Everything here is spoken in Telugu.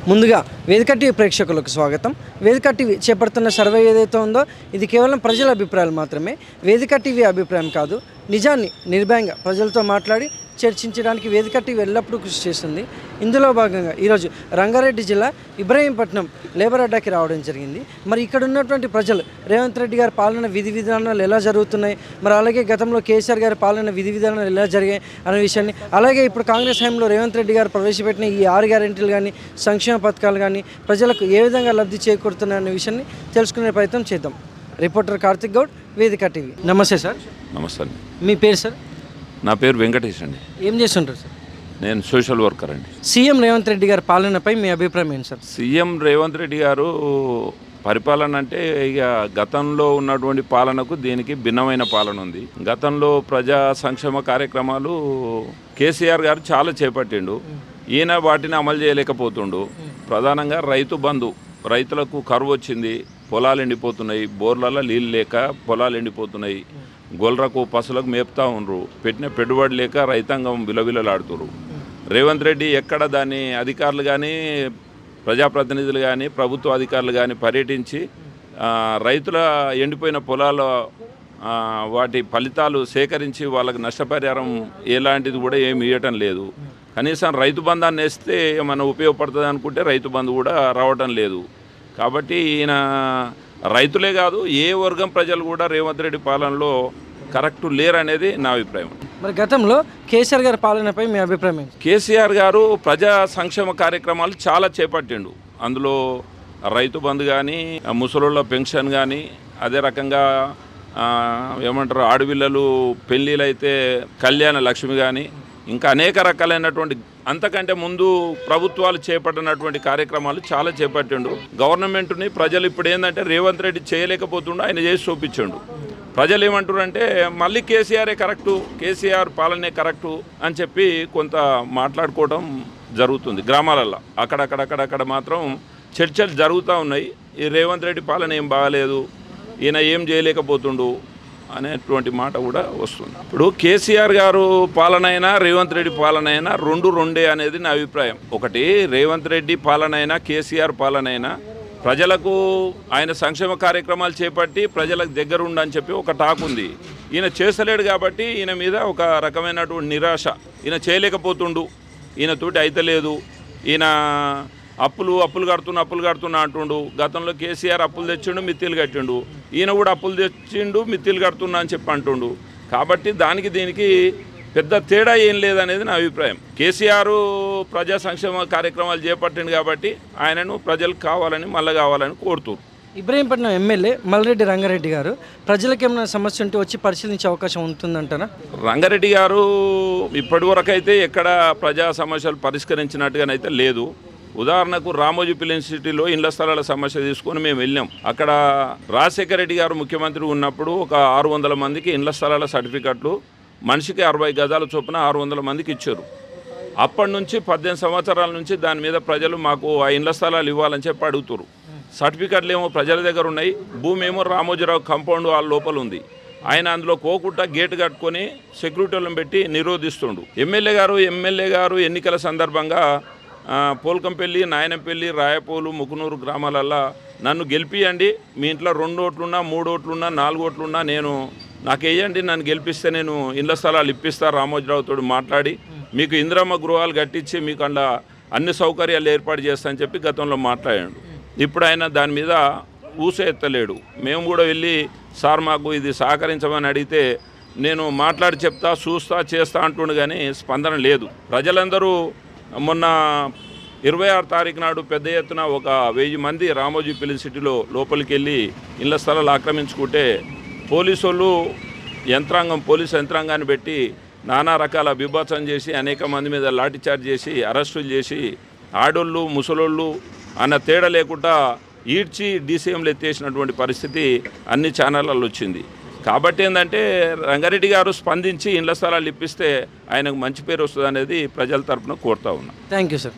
ముందుగా వేదిక టీవీ ప్రేక్షకులకు స్వాగతం. వేదిక టీవీ చేపడుతున్న సర్వే ఏదైతే ఉందో ఇది కేవలం ప్రజల అభిప్రాయాలు మాత్రమే. వేదిక టీవీ అభిప్రాయం కాదు. నిజాన్ని నిర్భయంగా ప్రజలతో మాట్లాడి చర్చించడానికి వేదిక టీవీ ఎల్లప్పుడూ కృషి చేస్తుంది. ఇందులో భాగంగా ఈరోజు రంగారెడ్డి జిల్లా ఇబ్రహీంపట్నం లేబర్ అడ్డాకి రావడం జరిగింది. మరి ఇక్కడ ఉన్నటువంటి ప్రజలు రేవంత్ రెడ్డి గారి పాలన విధి విధానాలు ఎలా జరుగుతున్నాయి, మరి అలాగే గతంలో కేసీఆర్ గారి పాలన విధి విధానాలు ఎలా జరిగాయి అనే విషయాన్ని, అలాగే ఇప్పుడు కాంగ్రెస్ హయాంలో రేవంత్ రెడ్డి గారు ప్రవేశపెట్టిన ఈ 6 గ్యారెంటీలు కానీ సంక్షేమ పథకాలు కానీ ప్రజలకు ఏ విధంగా లబ్ధి చేకూరుతున్నాయి అనే విషయాన్ని తెలుసుకునే ప్రయత్నం చేద్దాం. రిపోర్టర్ కార్తిక్ గౌడ్, వేదిక టీవీ. నమస్తే సార్. నమస్తే అండి. మీ పేరు సార్? నా పేరు వెంకటేష్ అండి. ఏం చేస్తుంటారు సార్? నేను సోషల్ వర్కర్ అండి. సీఎం రేవంత్ రెడ్డి గారి పాలనపై మీ అభిప్రాయం ఏంటి సార్? సీఎం రేవంత్ రెడ్డి గారు పరిపాలన అంటే ఇక గతంలో ఉన్నటువంటి పాలనకు దీనికి భిన్నమైన పాలన ఉంది. గతంలో ప్రజా సంక్షేమ కార్యక్రమాలు కేసీఆర్ గారు చాలా చేపట్టిండు. ఈయన వాటిని అమలు చేయలేకపోతుండు. ప్రధానంగా రైతు బంధు, రైతులకు కరువు వచ్చింది, పొలాలు ఎండిపోతున్నాయి, బోర్లలో నీళ్ళు లేక పొలాలు ఎండిపోతున్నాయి, గొల్రకు పశువులకు మేపుతా ఉండ్రు, పెట్టిన పెట్టుబడి లేక రైతాంగం విలవిలలాడుతున్నారు. రేవంత్ రెడ్డి ఎక్కడ దాన్ని అధికారులు కానీ ప్రజాప్రతినిధులు కానీ ప్రభుత్వ అధికారులు కానీ పర్యటించి రైతుల ఎండిపోయిన పొలాల వాటి ఫలితాలు సేకరించి వాళ్ళకి నష్టపరిహారం ఎలాంటిది కూడా ఏమి ఇవ్వటం లేదు. కనీసం రైతు బంధాన్ని వేస్తే మనం ఉపయోగపడుతుంది అనుకుంటే రైతు బంధు కూడా రావటం లేదు. కాబట్టి ఈయన రైతులే కాదు ఏ వర్గం ప్రజలు కూడా రేవంత్ రెడ్డి పాలనలో కరెక్ట్ లేరు అనేది నా అభిప్రాయం. మరి గతంలో కేసీఆర్ గారి పాలనపై మీ అభిప్రాయం ఏంటి? కేసీఆర్ గారు ప్రజా సంక్షేమ కార్యక్రమాలు చాలా చేపట్టిండు. అందులో రైతు బంధు కానీ, ముసలోళ్ళ పెన్షన్ కానీ, అదే రకంగా ఏమంటారు ఆడపిల్లలు పెళ్ళిళ్ళు అయితే కళ్యాణ లక్ష్మి కానీ, ఇంకా అనేక రకాలైనటువంటి అంతకంటే ముందు ప్రభుత్వాలు చేపట్టినటువంటి కార్యక్రమాలు చాలా చేపట్టిండు. గవర్నమెంట్ని ప్రజలు ఇప్పుడు ఏంటంటే రేవంత్ రెడ్డి చేయలేకపోతుండు, ఆయన చేసి చూపించిండు. ప్రజలు ఏమంటారు అంటే మళ్ళీ కేసీఆరే కరెక్టు, కేసీఆర్ పాలనే కరెక్టు అని చెప్పి కొంత మాట్లాడుకోవడం జరుగుతుంది గ్రామాలలో. అక్కడక్కడ మాత్రం చర్చలు జరుగుతూ ఉన్నాయి. ఈ రేవంత్ రెడ్డి పాలన ఏం బాగాలేదు, ఈయన ఏం చేయలేకపోతుండు అనేటువంటి మాట కూడా వస్తుంది. ఇప్పుడు కేసీఆర్ గారు పాలన అయినా రేవంత్ రెడ్డి పాలన అయినా రెండే అనేది నా అభిప్రాయం. ఒకటి రేవంత్ రెడ్డి పాలన అయినా కేసీఆర్ పాలన అయినా ప్రజలకు ఆయన సంక్షేమ కార్యక్రమాలు చేపట్టి ప్రజలకు దగ్గర ఉండని చెప్పి ఒక టాక్ ఉంది. ఈయన చేస్తలేడు కాబట్టి ఈయన మీద ఒక రకమైనటువంటి నిరాశ, ఈయన చేయలేకపోతుండు, ఈయనతోటి అయితలేదు, ఈయన అప్పులు కడుతున్నా అంటుండు. గతంలో కేసీఆర్ అప్పులు తెచ్చిండు, మిత్తిలు కట్టిండు, ఈయన కూడా అప్పులు తెచ్చిండు, మిత్తిలు కడుతున్నా అని చెప్పి అంటుండు. కాబట్టి దానికి దీనికి పెద్ద తేడా ఏం లేదనేది నా అభిప్రాయం. కేసీఆర్ ప్రజా సంక్షేమ కార్యక్రమాలు చేపట్టిండు కాబట్టి ఆయనను ప్రజలు కావాలని కోరుతున్నారు. ఇబ్రహీంపట్నం ఎమ్మెల్యే మల్రెడ్డి రంగారెడ్డి గారు ప్రజలకు ఏమైనా సమస్య ఉంటే వచ్చి పరిశీలించే అవకాశం ఉంటుందంటారా? రంగారెడ్డి గారు ఇప్పటివరకు అయితే ఎక్కడ ప్రజా సమస్యలు పరిష్కరించినట్టుగానైతే లేదు. ఉదాహరణకు రామోజీ ఫిలిం సిటీలో ఇండ్ల స్థలాల సమస్య తీసుకొని మేము వెళ్ళాం. అక్కడ రాజశేఖర రెడ్డి గారు ముఖ్యమంత్రి ఉన్నప్పుడు ఒక 600 మందికి ఇండ్ల స్థలాల సర్టిఫికెట్లు మనిషికి 60 గజాల చొప్పున 600 మందికి ఇచ్చారు. అప్పటి నుంచి 18 సంవత్సరాల నుంచి దాని మీద ప్రజలు మాకు ఆ ఇండ్ల స్థలాలు ఇవ్వాలని చెప్పి అడుగుతారు. సర్టిఫికెట్లు ఏమో ప్రజల దగ్గర ఉన్నాయి, భూమి ఏమో రామోజీరావు కాంపౌండ్ వాళ్ళ లోపల ఉంది. ఆయన అందులో కోకుండా గేటు కట్టుకొని సెక్యూరిటీలను పెట్టి నిరోధిస్తుండు. ఎమ్మెల్యే గారు ఎన్నికల సందర్భంగా పోల్కంపల్లి, నాయనంపల్లి, రాయపోలు, ముకునూరు గ్రామాలల్లో నన్ను గెలిపియండి, మీ ఇంట్లో 2 ఓట్లున్నా 3 ఓట్లున్నా 4 ఓట్లున్నా నాకు వేయండి, నన్ను గెలిపిస్తే నేను ఇండ్ల స్థలాలు ఇప్పిస్తా, రామోజీరావుతో మాట్లాడి మీకు ఇందిరమ్మ గృహాలు కట్టించి మీకు అందులో అన్ని సౌకర్యాలు ఏర్పాటు చేస్తా అని చెప్పి గతంలో మాట్లాడాడు. ఇప్పుడు ఆయన దాని మీద ఊసే ఎత్తలేడు. మేము కూడా వెళ్ళి సార్ మాకు ఇది సహకరించమని అడిగితే నేను మాట్లాడి చెప్తా, చూస్తా, చేస్తా అంటుండు కానీ స్పందన లేదు. ప్రజలందరూ మొన్న 26 తారీఖు నాడు పెద్ద ఎత్తున ఒక 1000 మంది రామోజీ ఫిలిం సిటీలో లోపలికి వెళ్ళి ఇళ్ల స్థలాలు ఆక్రమించుకుంటే పోలీసు యంత్రాంగాన్ని పెట్టి నానా రకాల బిభత్సం చేసి అనేక మంది మీద లాఠీచార్జ్ చేసి అరెస్టులు చేసి ఆడోళ్ళు ముసలోళ్ళు అన్న తేడా లేకుండా ఈడ్చి డీసీఎంలు ఎత్తేసినటువంటి పరిస్థితి అన్ని ఛానళ్ళల్లో వచ్చింది. కాబట్టి ఏంటంటే రంగారెడ్డి గారు స్పందించి ఇండ్ల స్థలాలు ఇప్పిస్తే ఆయనకు మంచి పేరు వస్తుంది అనేది ప్రజల తరఫున కోరుతా ఉన్నా. Thank you sir.